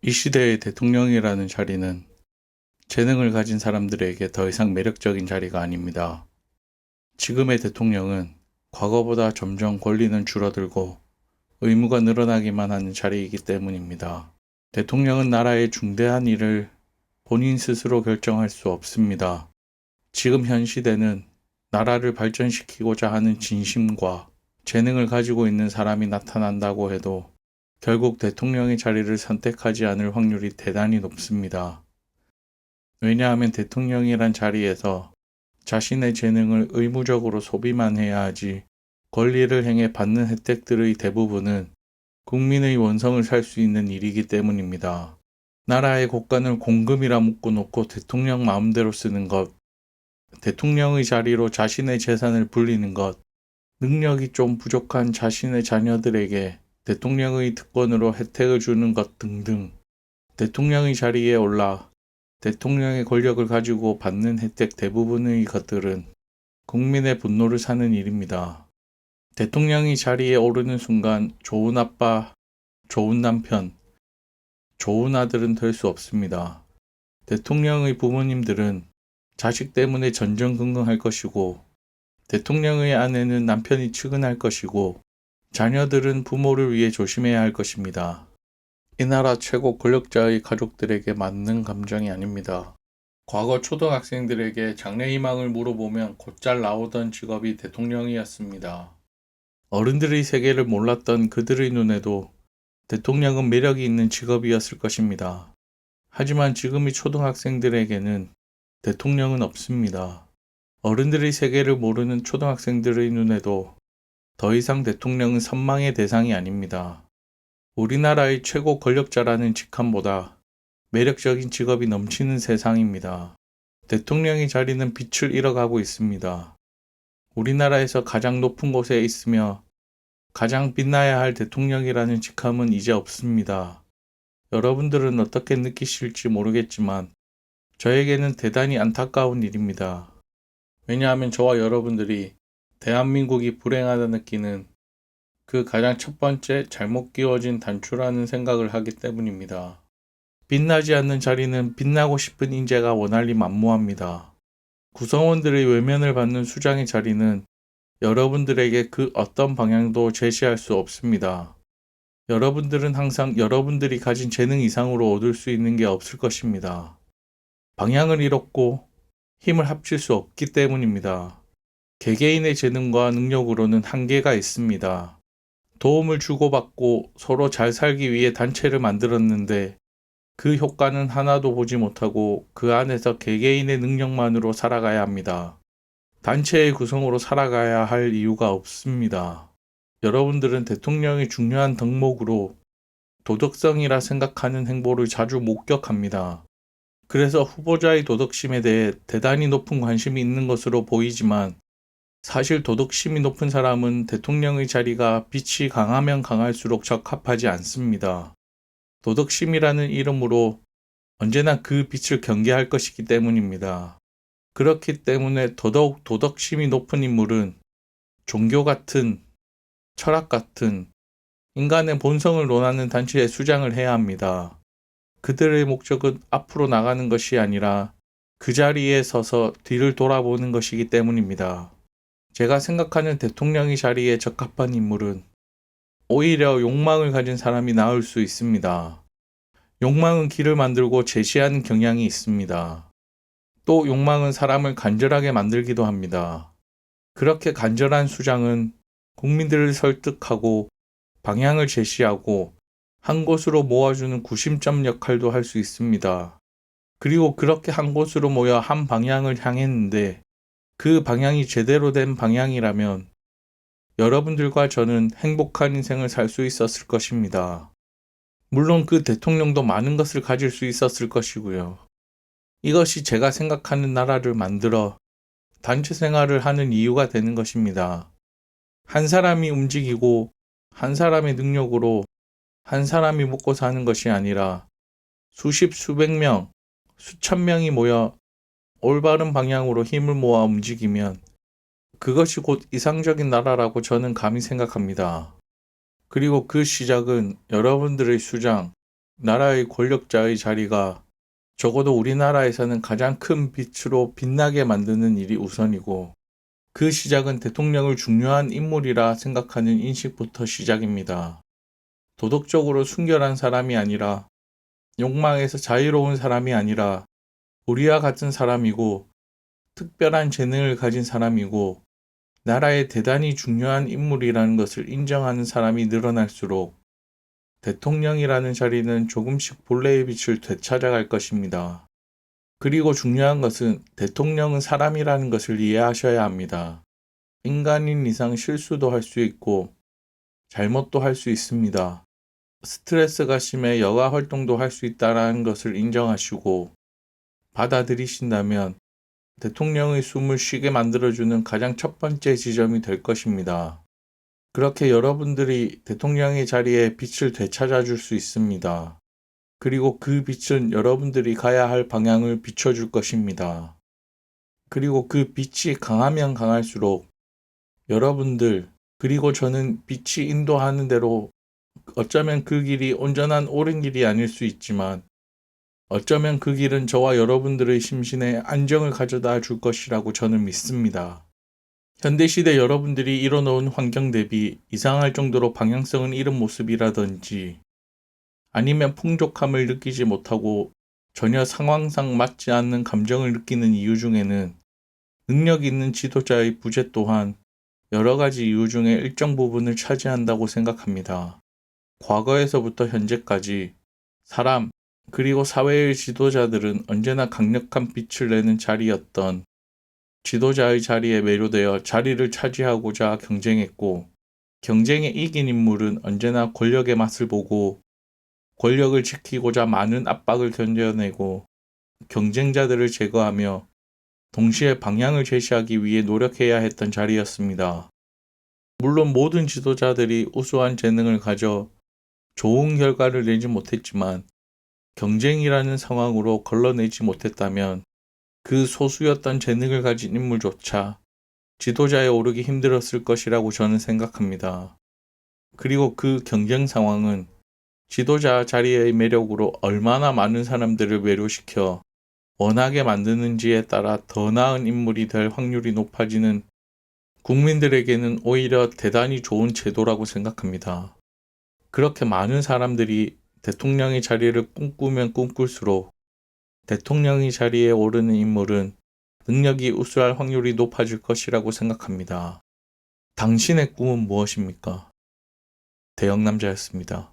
이 시대의 대통령이라는 자리는 재능을 가진 사람들에게 더 이상 매력적인 자리가 아닙니다. 지금의 대통령은 과거보다 점점 권리는 줄어들고 의무가 늘어나기만 하는 자리이기 때문입니다. 대통령은 나라의 중대한 일을 본인 스스로 결정할 수 없습니다. 지금 현 시대는 나라를 발전시키고자 하는 진심과 재능을 가지고 있는 사람이 나타난다고 해도 결국 대통령의 자리를 선택하지 않을 확률이 대단히 높습니다. 왜냐하면 대통령이란 자리에서 자신의 재능을 의무적으로 소비만 해야 하지 권리를 행해 받는 혜택들의 대부분은 국민의 원성을 살 수 있는 일이기 때문입니다. 나라의 곳간을 공금이라 묶어놓고 대통령 마음대로 쓰는 것, 대통령의 자리로 자신의 재산을 불리는 것, 능력이 좀 부족한 자신의 자녀들에게 대통령의 특권으로 혜택을 주는 것 등등, 대통령의 자리에 올라 대통령의 권력을 가지고 받는 혜택 대부분의 것들은 국민의 분노를 사는 일입니다. 대통령이 자리에 오르는 순간 좋은 아빠, 좋은 남편, 좋은 아들은 될 수 없습니다. 대통령의 부모님들은 자식 때문에 전전긍긍할 것이고, 대통령의 아내는 남편이 측은할 것이고, 자녀들은 부모를 위해 조심해야 할 것입니다. 이 나라 최고 권력자의 가족들에게 맞는 감정이 아닙니다. 과거 초등학생들에게 장래희망을 물어보면 곧잘 나오던 직업이 대통령이었습니다. 어른들의 세계를 몰랐던 그들의 눈에도 대통령은 매력이 있는 직업이었을 것입니다. 하지만 지금의 초등학생들에게는 대통령은 없습니다. 어른들의 세계를 모르는 초등학생들의 눈에도 더 이상 대통령은 선망의 대상이 아닙니다. 우리나라의 최고 권력자라는 직함보다 매력적인 직업이 넘치는 세상입니다. 대통령의 자리는 빛을 잃어가고 있습니다. 우리나라에서 가장 높은 곳에 있으며 가장 빛나야 할 대통령이라는 직함은 이제 없습니다. 여러분들은 어떻게 느끼실지 모르겠지만 저에게는 대단히 안타까운 일입니다. 왜냐하면 저와 여러분들이 대한민국이 불행하다 느끼는 그 가장 첫 번째 잘못 끼워진 단추라는 생각을 하기 때문입니다. 빛나지 않는 자리는 빛나고 싶은 인재가 원할리 만무합니다. 구성원들의 외면을 받는 수장의 자리는 여러분들에게 그 어떤 방향도 제시할 수 없습니다. 여러분들은 항상 여러분들이 가진 재능 이상으로 얻을 수 있는 게 없을 것입니다. 방향을 잃었고 힘을 합칠 수 없기 때문입니다. 개개인의 재능과 능력으로는 한계가 있습니다. 도움을 주고받고 서로 잘 살기 위해 단체를 만들었는데 그 효과는 하나도 보지 못하고 그 안에서 개개인의 능력만으로 살아가야 합니다. 단체의 구성으로 살아가야 할 이유가 없습니다. 여러분들은 대통령이 중요한 덕목으로 도덕성이라 생각하는 행보를 자주 목격합니다. 그래서 후보자의 도덕심에 대해 대단히 높은 관심이 있는 것으로 보이지만 사실 도덕심이 높은 사람은 대통령의 자리가 빛이 강하면 강할수록 적합하지 않습니다. 도덕심이라는 이름으로 언제나 그 빛을 경계할 것이기 때문입니다. 그렇기 때문에 더더욱 도덕심이 높은 인물은 종교 같은, 철학 같은 인간의 본성을 논하는 단체의 수장을 해야 합니다. 그들의 목적은 앞으로 나가는 것이 아니라 그 자리에 서서 뒤를 돌아보는 것이기 때문입니다. 제가 생각하는 대통령의 자리에 적합한 인물은 오히려 욕망을 가진 사람이 나을 수 있습니다. 욕망은 길을 만들고 제시하는 경향이 있습니다. 또 욕망은 사람을 간절하게 만들기도 합니다. 그렇게 간절한 수장은 국민들을 설득하고 방향을 제시하고 한 곳으로 모아주는 구심점 역할도 할 수 있습니다. 그리고 그렇게 한 곳으로 모여 한 방향을 향했는데 그 방향이 제대로 된 방향이라면 여러분들과 저는 행복한 인생을 살 수 있었을 것입니다. 물론 그 대통령도 많은 것을 가질 수 있었을 것이고요. 이것이 제가 생각하는 나라를 만들어 단체 생활을 하는 이유가 되는 것입니다. 한 사람이 움직이고 한 사람의 능력으로 한 사람이 먹고 사는 것이 아니라 수십, 수백 명, 수천 명이 모여 올바른 방향으로 힘을 모아 움직이면 그것이 곧 이상적인 나라라고 저는 감히 생각합니다. 그리고 그 시작은 여러분들의 수장, 나라의 권력자의 자리가 적어도 우리나라에서는 가장 큰 빛으로 빛나게 만드는 일이 우선이고, 그 시작은 대통령을 중요한 인물이라 생각하는 인식부터 시작입니다. 도덕적으로 순결한 사람이 아니라, 욕망에서 자유로운 사람이 아니라, 우리와 같은 사람이고, 특별한 재능을 가진 사람이고, 나라에 대단히 중요한 인물이라는 것을 인정하는 사람이 늘어날수록 대통령이라는 자리는 조금씩 본래의 빛을 되찾아갈 것입니다. 그리고 중요한 것은 대통령은 사람이라는 것을 이해하셔야 합니다. 인간인 이상 실수도 할 수 있고 잘못도 할 수 있습니다. 스트레스가 심해 여가 활동도 할 수 있다는 것을 인정하시고 받아들이신다면 대통령의 숨을 쉬게 만들어주는 가장 첫 번째 지점이 될 것입니다. 그렇게 여러분들이 대통령의 자리에 빛을 되찾아 줄 수 있습니다. 그리고 그 빛은 여러분들이 가야 할 방향을 비춰줄 것입니다. 그리고 그 빛이 강하면 강할수록 여러분들, 그리고 저는 빛이 인도하는 대로 어쩌면 그 길이 온전한 옳은 길이 아닐 수 있지만 어쩌면 그 길은 저와 여러분들의 심신에 안정을 가져다 줄 것이라고 저는 믿습니다. 현대시대 여러분들이 이뤄놓은 환경 대비 이상할 정도로 방향성을 잃은 모습이라든지 아니면 풍족함을 느끼지 못하고 전혀 상황상 맞지 않는 감정을 느끼는 이유 중에는 능력 있는 지도자의 부재 또한 여러 가지 이유 중에 일정 부분을 차지한다고 생각합니다. 과거에서부터 현재까지 사람, 그리고 사회의 지도자들은 언제나 강력한 빛을 내는 자리였던 지도자의 자리에 매료되어 자리를 차지하고자 경쟁했고, 경쟁에 이긴 인물은 언제나 권력의 맛을 보고 권력을 지키고자 많은 압박을 견뎌내고 경쟁자들을 제거하며 동시에 방향을 제시하기 위해 노력해야 했던 자리였습니다. 물론 모든 지도자들이 우수한 재능을 가져 좋은 결과를 내지 못했지만 경쟁이라는 상황으로 걸러내지 못했다면 그 소수였던 재능을 가진 인물조차 지도자에 오르기 힘들었을 것이라고 저는 생각합니다. 그리고 그 경쟁 상황은 지도자 자리의 매력으로 얼마나 많은 사람들을 매료시켜 원하게 만드는지에 따라 더 나은 인물이 될 확률이 높아지는 국민들에게는 오히려 대단히 좋은 제도라고 생각합니다. 그렇게 많은 사람들이 대통령의 자리를 꿈꾸면 꿈꿀수록 대통령의 자리에 오르는 인물은 능력이 우수할 확률이 높아질 것이라고 생각합니다. 당신의 꿈은 무엇입니까? 대영남자였습니다.